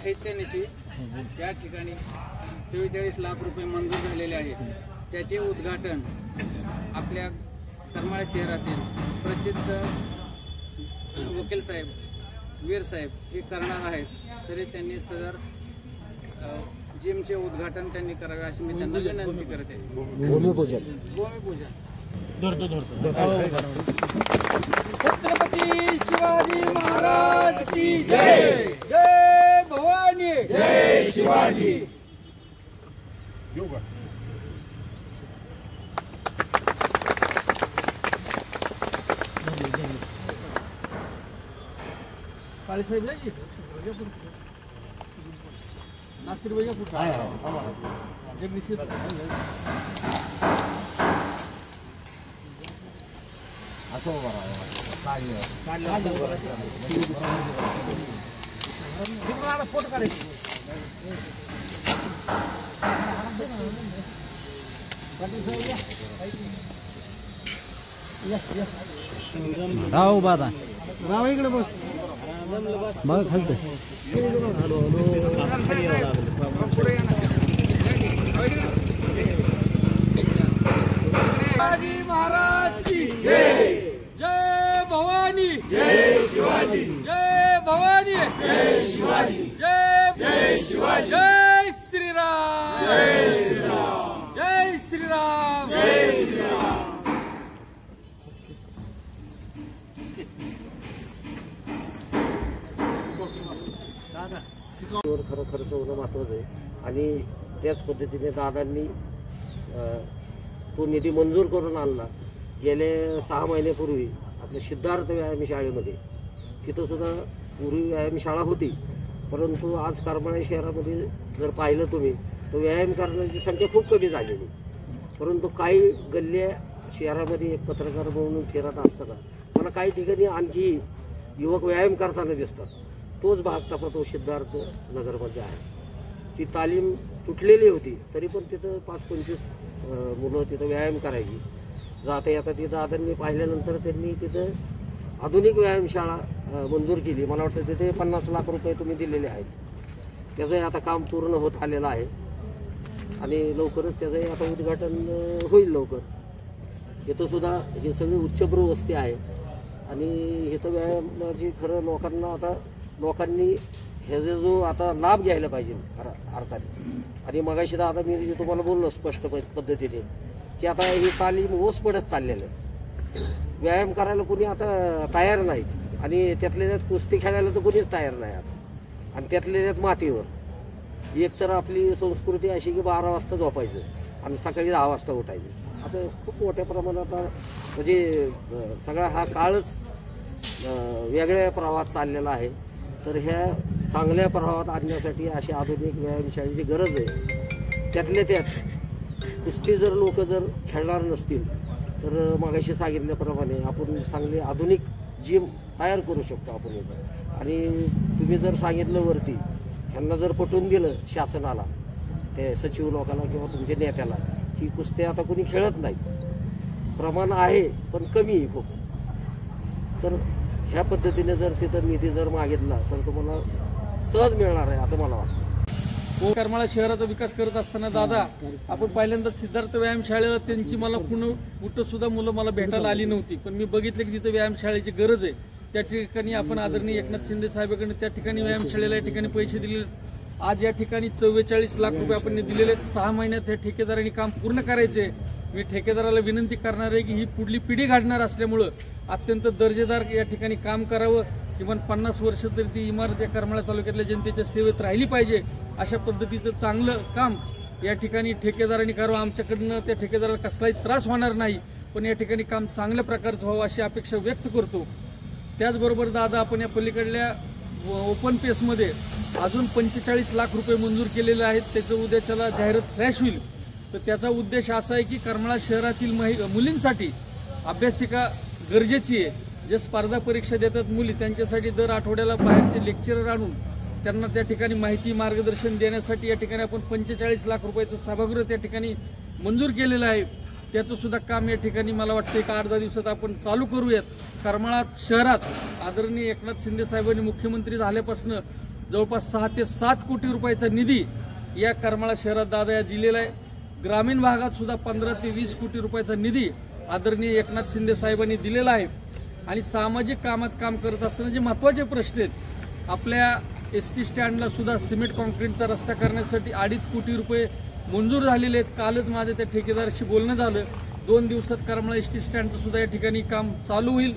साहित्यनिशी या ठिकाणी 44 लाख रुपये मंजूर झालेले आहेत। त्याचे उद्घाटन आपल्या करमाळा शहरातील प्रसिद्ध वकील साहेब वीर साहेब हे करणार आहेत। तरी त्यांनी सदर जिमचे उद्घाटन त्यांनी करावे अशी मी त्यांना विनंती करते। भूमिपूजन छत्रपती शिवाजी महाराज की जय। जय भवानी, जय शिवाजी। काळी साहेब नाही नासिर भैया पुढे जगदीश असो फोटो काढायचे राव बाबा राव इकडे बस मग खालते शिवाजी महाराज की जय। जय भवानी, जय शिवाजी। जय भवानी, जय शिवाजी। जय शिवाजी। जय श्रीराम, जय श्रीराम। जय श्रीराम, जय श्रीराम। खरं खर्च होणं महत्त्वाचं आहे आणि त्याच पद्धतीने दादांनी तो निधी मंजूर करून आणला। गेले 6 महिन्यापूर्वी आपल्या सिद्धार्थ व्यायाम शाळेमध्ये तिथं सुद्धा पूर्वी व्यायाम शाळा होती, परंतु आज करमाळा शहरामध्ये जर पाहिलं तुम्ही तर व्यायाम करण्याची संख्या खूप कमी झालेली। परंतु काही गल्ल्या शहरामध्ये एक पत्रकार म्हणून फिरत असताना मला काही ठिकाणी आणखी युवक व्यायाम करताना दिसतात। तोच भाग तसा तो सिद्धार्थ नगरमध्ये आहे। ती तालीम तुटलेली होती तरी पण तिथं 5-25 मुलं तिथं व्यायाम करायची। जाता येता ती दादांनी पाहिल्यानंतर त्यांनी तिथं आधुनिक व्यायामशाळा मंजूर केली। मला वाटतं तिथे 50 लाख रुपये तुम्ही दिलेले आहेत। त्याचंही आता काम पूर्ण होत आलेलं आहे आणि लवकरच त्याचंही आता उद्घाटन होईल लवकर। इथं सुद्धा हे सगळी उच्चभ्रू वस्ती आहे आणि इथं व्यायामाची खरं लोकांनी ह्याचा जो आता लाभ घ्यायला पाहिजे अर्थाने। आणि मगाशी आता मी तुम्हाला बोललो स्पष्ट पद्धतीने की आता ही तालीम ओस पडत चाललेलं आहे। व्यायाम करायला कोणी आता तयार नाही आणि त्यातल्या त्यात कुस्ती खेळायला तर कोणीच तयार नाही आता। आणि त्यातल्या त्यात मातीवर एक तर आपली संस्कृती अशी की 12 वाजता झोपायचं आणि सकाळी 10 वाजता उठायचं, असं खूप मोठ्या प्रमाणात म्हणजे सगळा हा काळच वेगळ्या प्रवाहात चाललेला आहे। तर ह्या चांगल्या प्रवाहात आणण्यासाठी अशी आधुनिक व्यायामशाळेची गरज आहे। त्यातल्या त्यात कुस्ती जर लोक जर खेळणार नसतील तर मगाशी सांगितल्याप्रमाणे आपण चांगली आधुनिक जिम तयार करू शकतो आपण इथं। आणि तुम्ही जर सांगितलं वरती त्यांना जर पटवून दिलं शासनाला, ते सचिव लोकांना किंवा तुमच्या नेत्याला की कुस्ती आता कोणी खेळत नाही, प्रमाण आहे पण कमी आहे खूप, तर ह्या पद्धतीने जर तिथं निधी जर मागितला तर तुम्हाला सहज मिळणार आहे असं मला वाटतं। करमाळा शहराचा विकास करत असताना दादा आपण पहिल्यांदा सिद्धार्थ व्यायामशाळेला त्यांची मला कुठं सुद्धा मुलं मला भेटायला आली नव्हती, पण मी बघितलं की तिथं व्यायामशाळेची गरज आहे। त्या ठिकाणी आपण आदरणीय एकनाथ शिंदे साहेबांकडे त्या ठिकाणी व्यायामशाळेला या ठिकाणी पैसे दिले। आज या ठिकाणी 44 लाख रुपये आपण दिलेले आहेत। 6 महिन्यात हे ठेकेदारांनी काम पूर्ण करायचे। मी ठेकेदाराला विनंती करणार आहे की ही पुढली पिढी घडणार असल्यामुळं अत्यंत दर्जेदार या ठिकाणी काम करावं। किमान 50 वर्ष तरी ती इमारत या करमाळा तालुक्यातल्या जनतेच्या सेवेत राहिली पाहिजे, अशा पद्धतीचं चांगलं काम या ठिकाणी ठेकेदारांनी करावं। आमच्याकडनं त्या ठेकेदाराला कसलाही त्रास होणार नाही, पण या ठिकाणी काम चांगल्या प्रकारचं व्हावं अशी अपेक्षा व्यक्त करतो। त्याचबरोबर दादा आपण या पलीकडल्या ओपन पेसमध्ये अजून 45 लाख रुपये मंजूर केलेले आहेत। त्याचं उद्याच्याला जाहिरात फ्लॅश होईल। तर त्याचा उद्देश असा आहे की करमाळा शहरातील मुलींसाठी अभ्यासिका गरजेची आहे। जे स्पर्धा परीक्षा देतात मुली त्यांच्यासाठी दर आठवड्याला बाहेरचे लेक्चरर आणून त्यांना त्या ठिकाणी माहिती मार्गदर्शन देण्यासाठी या ठिकाणी आपण 45 लाख रुपयाचं सभागृह त्या ठिकाणी मंजूर केलेलं आहे। त्याचं सुद्धा काम या ठिकाणी मला वाटतं एक 8-10 दिवसात आपण चालू करूयात। करमाळा शहरात आदरणीय एकनाथ शिंदे साहेबांनी मुख्यमंत्री झाल्यापासून जवळपास 6 ते 7 कोटी रुपयाचा निधी या करमाळा शहरात दादा या दिलेला आहे. ग्रामीण भागात सुद्धा 15 ते 20 कोटी रुपयाचा निधी आदरणीय एकनाथ शिंदे साहेबांनी दिलेला आहे. आणि सामाजिक कामात काम करत असताना जे महत्त्वाचे प्रश्न आहेत, आपल्या एसटी स्टँडला सुद्धा सिमेंट कॉन्क्रीटचा रस्ता करण्यासाठी 2.5 कोटी रुपये मंजूर झालेले आहेत. कालच माझं त्या ठेकेदाराशी बोलणं झालं. 2 दिवसात करमाळा एसटी स्टँडचं सुद्धा या ठिकाणी काम चालू होईल.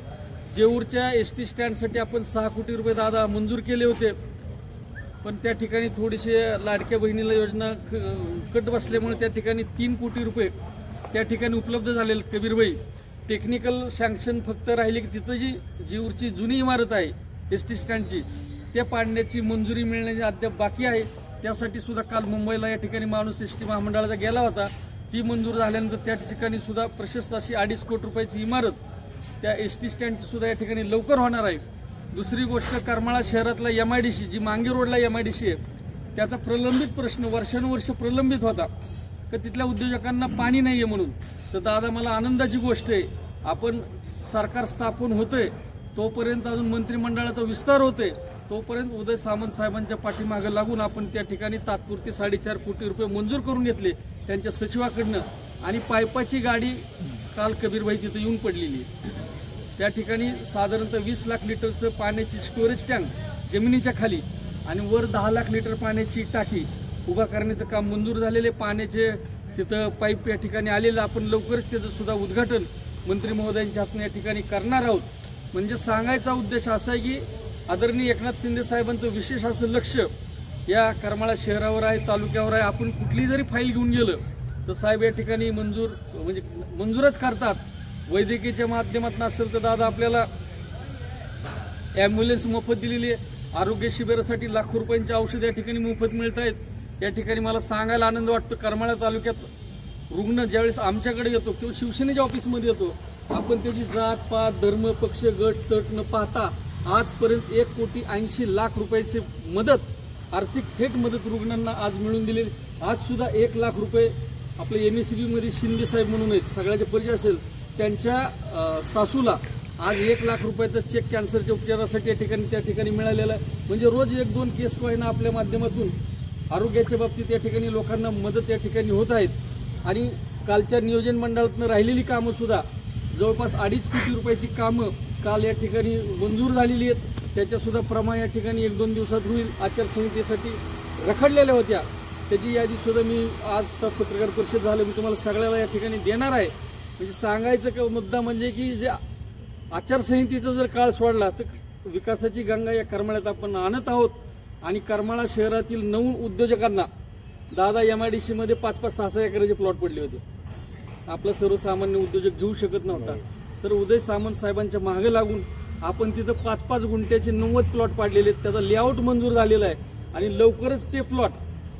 जेऊरच्या एसटी स्टँडसाठी आपण 6 कोटी रुपये दादा मंजूर केले होते, पण त्या ठिकाणी थोडीशी लाडक्या बहिणीला योजना कट बसल्यामुळे त्या ठिकाणी 3 कोटी रुपये त्या ठिकाणी उपलब्ध झालेले. कबीरभाई टेक्निकल सँक्शन फक्त राहिली की तिथं जी जेऊरची जुनी इमारत आहे एसटी स्टँडची, त्या पाडण्याची मंजुरी मिळण्याची अद्याप बाकी आहे. त्यासाठी सुद्धा काल मुंबईला या ठिकाणी माणूस एसटी महामंडळाचा गेला होता. ती मंजूर झाल्यानंतर त्या ठिकाणी सुद्धा प्रशस्त अशी 2.5 कोटी रुपयाची इमारत त्या एसटी स्टँडची सुद्धा या ठिकाणी लवकर होणार आहे. दुसरी गोष्ट, करमाळा शहरातला MIDC जी मांगी रोडला MIDC आहे, त्याचा प्रलंबित प्रश्न वर्षानुवर्ष प्रलंबित होता की तिथल्या उद्योजकांना पाणी नाही आहे म्हणून. तर दादा मला आनंदाची गोष्ट आहे, आपण सरकार स्थापन होतंय तोपर्यंत अजून मंत्रिमंडळाचा विस्तार होतोय तोपर्यंत उदय सामंत साहेबांच्या पाठीमागे लागून आपण त्या ठिकाणी तात्पुरती 4.5 कोटी रुपये मंजूर करून घेतले त्यांच्या सचिवाकडनं. आणि पाईपाची गाडी काल कबीरभाई तिथं येऊन पडलेली. त्या ठिकाणी साधारणतः 20 लाख लिटरचं पाण्याची स्टोरेज टँक जमिनीच्या खाली आणि वर 10 लाख लिटर पाण्याची टाकी उभा करण्याचं काम मंजूर झालेले. पाण्याचे तिथं पाईप या ठिकाणी आलेलं, आपण लवकरच त्याचं सुद्धा उद्घाटन मंत्री महोदयांच्या हातून या ठिकाणी करणार आहोत. म्हणजे सांगायचा उद्देश असा आहे की आदरणीय एकनाथ शिंदे साहेबांचं विशेष असं लक्ष या करमाळा शहरावर आहे, तालुक्यावर आहे. आपण कुठली जरी फाईल घेऊन गेलं तर साहेब या ठिकाणी मंजूरच करतात. वैद्यकीयच्या माध्यमातून असेल तर दादा आपल्याला ॲम्ब्युलन्स मोफत दिलेली आहे. आरोग्य शिबिरासाठी लाखो रुपयांची औषधं या ठिकाणी मोफत मिळत आहेत. या ठिकाणी मला सांगायला आनंद वाटतो, करमाळा तालुक्यात रुग्ण ज्यावेळेस आमच्याकडे येतो किंवा शिवसेनेच्या ऑफिसमध्ये येतो, आपण त्याची जात पात धर्म पक्ष गट तट न पाहता आजपर्यंत 1,80,00,000 रुपयाची मदत, आर्थिक थेट मदत रुग्णांना आज मिळून दिलेली. आज सुद्धा 1 लाख रुपये आपले MSCB मध्ये शिंदे साहेब म्हणून आहेत, सगळ्याचे परिचय असेल, त्यांच्या सासूला आज 1 लाख रुपयाचा चेक कॅन्सरच्या उपचारासाठी त्या ठिकाणी मिळालेला आहे. म्हणजे रोज 1-2 केस ना आपल्या माध्यमातून आरोग्याच्या बाबतीत या ठिकाणी लोकांना मदत या ठिकाणी होत आहेत. आणि कालच्या नियोजन मंडळातून राहिलेली कामं सुद्धा जवळपास 2.5 कोटी रुपयाची कामं काल या ठिकाणी मंजूर झालेली आहेत. त्याच्या सुद्धा प्रमाण या ठिकाणी 1-2 दिवसात होईल. आचारसंहितेसाठी रखडलेल्या होत्या त्याची यादी सुद्धा मी आज पत्रकार परिषद झालं मी तुम्हाला सगळ्याला या ठिकाणी देणार आहे. म्हणजे सांगायचं का मुद्दा म्हणजे की जे आचारसंहितेचा जर काळ सोडला तर विकासाची गंगा या करमाळ्यात आपण आणत आहोत. आणि करमाळा शहरातील 9 उद्योजकांना दादा MIDC मध्ये 5-6 एकराचे प्लॉट पडले होते. आपला सर्वसामान्य उद्योजक घेऊ शकत नव्हता. तर उदय सामंत साहेबांच्या मागे लागून आपण तिथं 5-5 गुंठ्याचे 90 प्लॉट पाडलेले आहेत. त्याचा लेआउट मंजूर झालेला आहे आणि लवकरच ते प्लॉट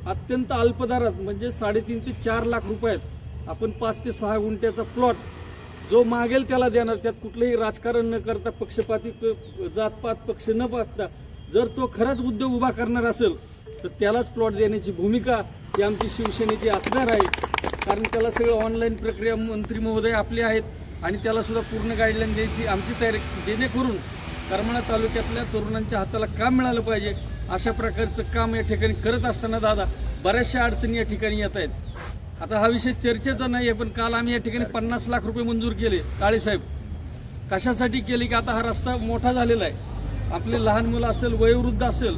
अत्यंत अल्प दरात म्हणजे 3.5 ते 4 लाख रुपयात आपण 5 ते 6 गुंठ्याचा प्लॉट जो मागेल त्याला देणार. त्यात कुठलंही राजकारण न करता पक्षपाती जातपात पक्ष न पाहता जर तो खरंच उद्योग उभा करणार असेल तर त्यालाच प्लॉट देण्याची भूमिका ही आमची शिवसेनेची असणार आहे. कारण त्याला सगळं ऑनलाईन प्रक्रिया मंत्री महोदय आपले आहेत आणि त्याला सुद्धा पूर्ण गाईडलाईन द्यायची आमची तयारी, जेणेकरून करमाळा तालुक्यातल्या तरुणांच्या हाताला काम मिळालं पाहिजे. अशा प्रकारचं काम या ठिकाणी करत असताना दादा बऱ्याचशा अडचणी या ठिकाणी येत आहेत. आता हा विषय चर्चेचा नाही आहे, पण काल आम्ही या ठिकाणी 50 लाख रुपये मंजूर केले. काळेसाहेब कशासाठी केले की आता हा रस्ता मोठा झालेला आहे. आपले लहान मुलं असेल वयोवृद्ध असेल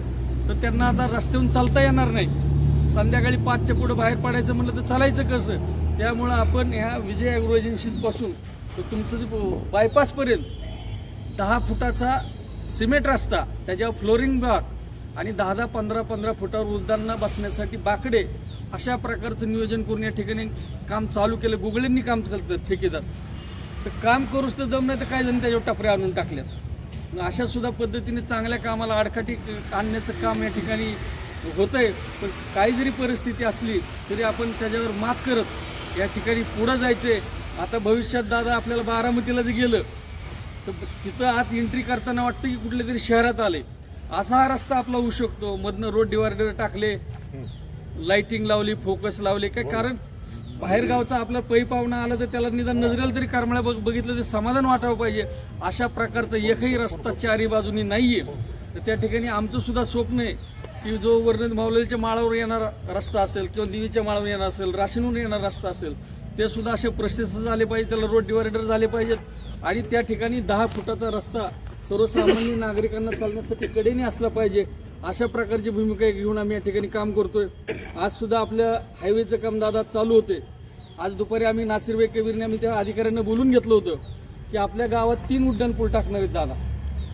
तर त्यांना आता रस्त्यावरून चालता येणार नाही. संध्याकाळी 5च्या पुढे बाहेर पडायचं म्हटलं तर चालायचं कसं. त्यामुळं आपण ह्या विजय ॲग्रो एजन्सीजपासून तर तुमचं जे बायपासपर्यंत 10 फुटाचा सिमेंट रस्ता, त्याच्यावर फ्लोरिंग ब्लॉक आणि 10-15 फुटावर वृद्धांना बसण्यासाठी बाकडे अशा प्रकारचं नियोजन करून या ठिकाणी काम चालू केलं. गुगळींनी काम करतात ठेकेदार. तर काम करूच तर दम नाही तर काही जण त्याच्यावर टपऱ्या आणून टाकल्यात. अशा सुद्धा पद्धतीने चांगल्या कामाला आडकाठी आणण्याचं काम या ठिकाणी होतंय. पण काही जरी परिस्थिती असली तरी आपण त्याच्यावर मात करत या ठिकाणी पुढं जायचंय. आता भविष्यात दादा आपल्याला बारामतीला जर गेलं तर तिथं आत एंट्री करताना वाटतं की कुठल्या तरी शहरात आले. असा हा रस्ता आपला होऊ शकतो. मधनं रोड डिवायडर टाकले, लाइटिंग लावली, फोकस लावले. काय कारण बाहेर गावचा आपला पै पाहुणा आला तर त्याला निदान नजरेला तरी करमाळा बघितलं तर समाधान वाटावं पाहिजे. अशा प्रकारचा एकही रस्ता चारी बाजूनी नाहीये. तर त्या ठिकाणी आमचं सुद्धा स्वप्न आहे की जो वर्ण माऊलीच्या माळावर येणारा रस्ता असेल किंवा देवीच्या माळावर येणार असेल, राशीनहून येणारा रस्ता असेल, ते सुद्धा असे प्रशस्त झाले पाहिजे, त्याला रोड डिवायडर झाले पाहिजेत आणि त्या ठिकाणी 10 फुटाचा रस्ता सर्वसामान्य नागरिकांना चालण्यासाठी कडेने असला पाहिजे. अशा प्रकारची भूमिका घेऊन आम्ही या ठिकाणी काम करतोय. आज सुद्धा आपल्या हायवेचं काम दादा चालू होते. आज दुपारी आम्ही नासिर कबीरने आम्ही त्या अधिकाऱ्यांना बोलून घेतलं होतं की आपल्या गावात 3 उड्डाण पूल टाकणार आहेत दादा.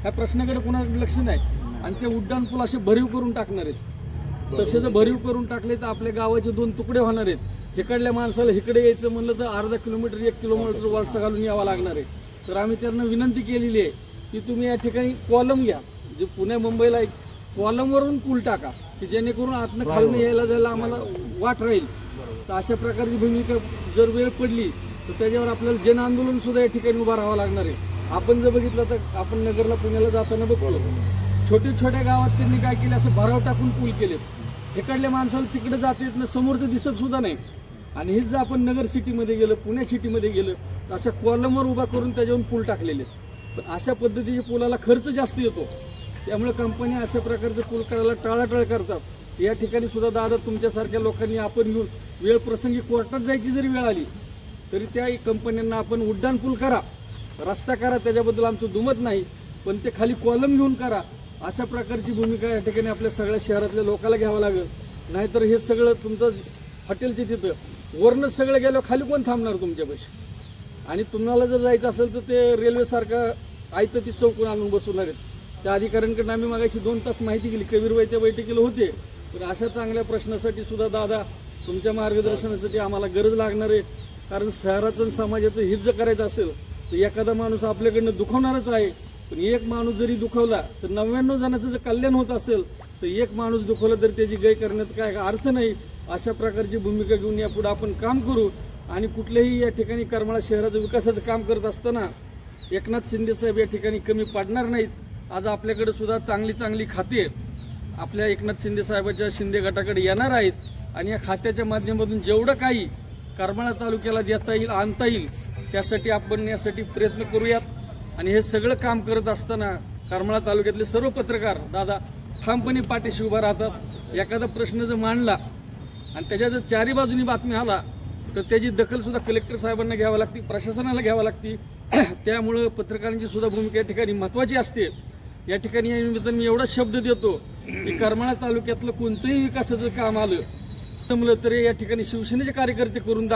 ह्या प्रश्नाकडे कोणाकडे लक्ष नाही आणि ते उड्डाण पूल असे भरीव करून टाकणार आहेत. तसे जर भरीव करून टाकले तर आपल्या गावाचे 2 तुकडे होणार आहेत. इकडल्या माणसाला इकडे यायचं म्हणलं तर अर्धा किलोमीटर 1 किलोमीटर वळसा घालून यावं लागणार आहे. तर आम्ही त्यांना विनंती केलेली आहे की तुम्ही या ठिकाणी कॉलम घ्या, जे पुणे मुंबईला एक कॉलमवरून पूल टाका की जेणेकरून आतनं खालनं यायला जायला आम्हाला वाट राहील. तर अशा प्रकारची भूमिका जर वेळ पडली तर त्याच्यावर आपल्याला जन आंदोलन सुद्धा या ठिकाणी उभा राहावं लागणार आहे. आपण जर बघितलं तर आपण नगरला पुण्याला जाताना बघतो छोट्या गावात त्यांनी काय केलं, असं भराव टाकून पूल केले. इकडल्या माणसाला तिकडे जाता येत नाही, समोरचं दिसत सुद्धा नाही. आणि हेच जर आपण नगर सिटीमध्ये गेलं, पुणे सिटीमध्ये गेलं तर अशा कॉलमवर उभा करून त्याच्यावरून पूल टाकलेले. तर अशा पद्धतीच्या पुलाला खर्च जास्त येतो. त्यामुळे कंपन्या अशा प्रकारचे पूल करायला टाळाटाळ करतात. या ठिकाणी सुद्धा दादा तुमच्यासारख्या लोकांनी आपण घेऊन वेळ प्रसंगी कोर्टात जायची जरी वेळ आली तरी त्या कंपन्यांना आपण उड्डाण पूल करा, रस्ता करा, त्याच्याबद्दल आमचं दुमत नाही, पण ते खाली कॉलम घेऊन करा. अशा प्रकारची भूमिका या ठिकाणी आपल्या सगळ्या शहरातल्या लोकांना घ्यावं लागेल. नाहीतर हे सगळं तुमचं हॉटेलचे तिथं वरनं सगळं गेल्यावर खाली कोण थांबणार तुमच्यापाशी. आणि तुम्हाला जर जायचं असेल तर ते रेल्वेसारखं आयतं ती चौकून आणून बसवणार आहेत. त्या अधिकाऱ्यांकडून आम्ही मागायची 2 तास माहिती केली, कबीरबाई त्या बैठकीला होते. पण अशा चांगल्या प्रश्नासाठी सुद्धा दादा तुमच्या मार्गदर्शनासाठी आम्हाला गरज लागणार आहे. कारण शहराचं आणि समाजाचं हित जर करायचं असेल तर एखादा माणूस आपल्याकडनं दुखवणारच आहे. पण एक माणूस जरी दुखवला तर 99 जणांचं जर कल्याण होत असेल तर एक माणूस दुखवला तर त्याची गय करण्यात काय अर्थ नाही. अशा प्रकारची भूमिका घेऊन यापुढे आपण काम करू. आणि कुठल्याही या ठिकाणी करमाळा शहराचं विकासाचं काम करत असताना एकनाथ शिंदे साहेब या ठिकाणी कमी पडणार नाहीत. आज आपल्याकडे सुद्धा चांगली खाती आपल्या एकनाथ शिंदे साहेबाच्या शिंदे गटाकडे येणार आहेत. आणि या खात्याच्या माध्यमातून जेवढं काही करमाळा तालुक्याला देता येईल, आणता येईल, त्यासाठी आपण यासाठी प्रयत्न करूयात. आणि हे सगळं काम करत असताना करमाळा तालुक्यातले सर्व पत्रकार दादा ठामपणे पाठीशी उभा राहतात. एखादा प्रश्न जर मांडला आणि त्याच्या जर 4ही बाजूनी बातमी आला तर त्याची दखल सुद्धा कलेक्टर साहेबांना घ्यावी लागते, प्रशासनाला घ्यावी लागते. त्यामुळं पत्रकारांची सुद्धा भूमिका या ठिकाणी महत्त्वाची असते. या ठिकाणी या निमित्ताने मी एवढा शब्द देतो की करमाळा तालुक्यातलं कोणतंही विकासाचं काम आलं जमलं तरी या ठिकाणी शिवसेनेचे कार्यकर्ते करून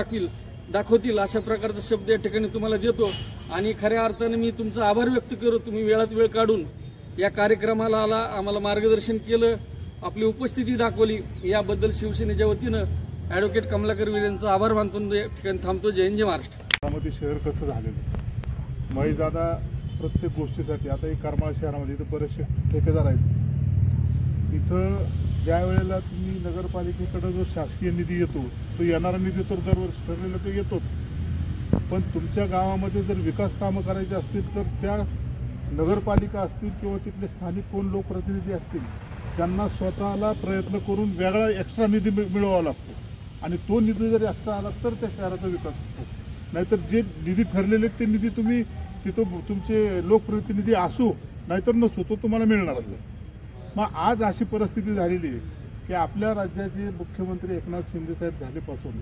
दाखवतील अशा प्रकारचा शब्द या ठिकाणी तुम्हाला देतो. आणि खऱ्या अर्थाने मी तुमचा आभार व्यक्त करतो. तुम्ही वेळात वेळ काढून या कार्यक्रमाला आला, आम्हाला मार्गदर्शन केलं, आपली उपस्थिती दाखवली. याबद्दल शिवसेनेच्या वतीनं ॲडव्होकेट कमलाकर वीर यांचा आभार मानतो. या ठिकाणी थांबतो. जय हिंद, जय महाराष्ट्र. शहर कसं झालेलं महेश दादा प्रत्येक गोष्टीसाठी. आता करमाळा शहरामध्ये इथं बरेचसे ठेकेदार आहेत. इथं ज्या वेळेला तुम्ही नगरपालिकेकडे जो शासकीय निधी येतो तो येणारा निधी तर दरवर्षी ठरलेला तो येतोच. पण तुमच्या गावामध्ये जर विकास कामं करायची असतील तर त्या नगरपालिका असतील किंवा तिथले स्थानिक कोण लोकप्रतिनिधी असतील त्यांना स्वतःला प्रयत्न करून वेगळा एक्स्ट्रा निधी मिळवावा लागतो. आणि तो निधी जर एक्स्ट्रा आला तर त्या शहराचा विकास होतो. नाहीतर जे निधी ठरलेले ते निधी तुम्ही तिथं तुमचे लोकप्रतिनिधी असो नाहीतर नसो तो तुम्हाला मिळणारच आहे. मग आज अशी परिस्थिती झालेली आहे की आपल्या राज्याचे मुख्यमंत्री एकनाथ शिंदे साहेब झाल्यापासून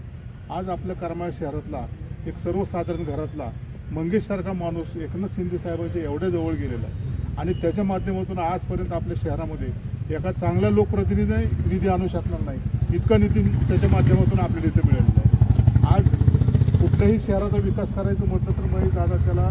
आज आपल्या करमाळा शहरातला एक सर्वसाधारण घरातला मंगेशसारखा माणूस एकनाथ शिंदे साहेबांच्या एवढ्या जवळ गेलेला आहे. आणि त्याच्या माध्यमातून आजपर्यंत आपल्या शहरामध्ये एका चांगल्या लोकप्रतिनिधीने निधी आणू शकणार नाही इतका निधी त्याच्या माध्यमातून आपल्याला इथे मिळालेला आहे. आज कुठल्याही शहराचा विकास करायचं म्हटलं तर महेश दादा त्याला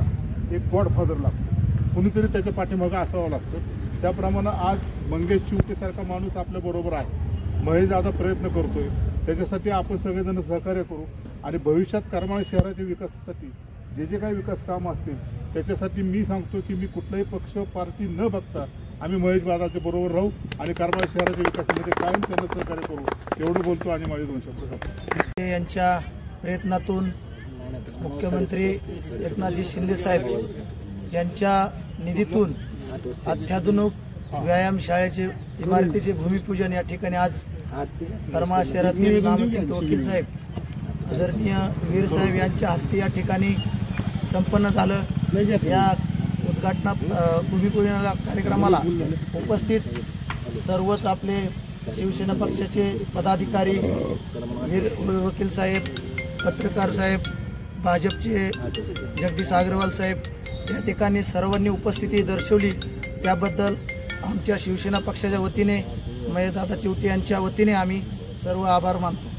एक गॉडफादर लागतो, कोणीतरी त्याच्या पाठीमागं असावं लागतं. त्याप्रमाणे आज मंगेश चिवटेसारखा माणूस आपल्याबरोबर आहे. महेश दादा प्रयत्न करतोय, त्याच्यासाठी आपण सगळेजण सहकार्य करू. आणि भविष्यात करमाळा शहराच्या विकासासाठी जे काही विकास कामं असतील त्याच्यासाठी मी सांगतो की मी कुठलाही पक्ष पार्टी न बघता आम्ही महेश दादाच्या बरोबर राहू आणि करमाळा शहराच्या विकासामध्ये कायम त्यांना सहकार्य करू एवढं बोलतो. आणि माझे 2 शब्द सांगतो. यांच्या प्रयत्नातून मुख्यमंत्री एकनाथजी शिंदे साहेब यांच्या निधीतून अत्याधुनिक व्यायामशाळेचे इमारतीचे भूमिपूजन या ठिकाणी आज करमाळा शहरातील नामांकित वकील साहेब आदरणीय वीर साहेब यांच्या हस्ते या ठिकाणी संपन्न झालं. या भूमिपूजन कार्यक्रमाला उपस्थित सर्वच आपले शिवसेना पक्षाचे पदाधिकारी, वकील साहेब, पत्रकार साहेब, भाजपचे जगदीश अग्रवाल साहेब या ठिकाणी सर्वांनी उपस्थिती दर्शवली, त्याबद्दल आमच्या शिवसेना पक्षाच्या वतीने महेशदादा चिवटे यांच्या वतीने आम्ही सर्व आभार मानतो.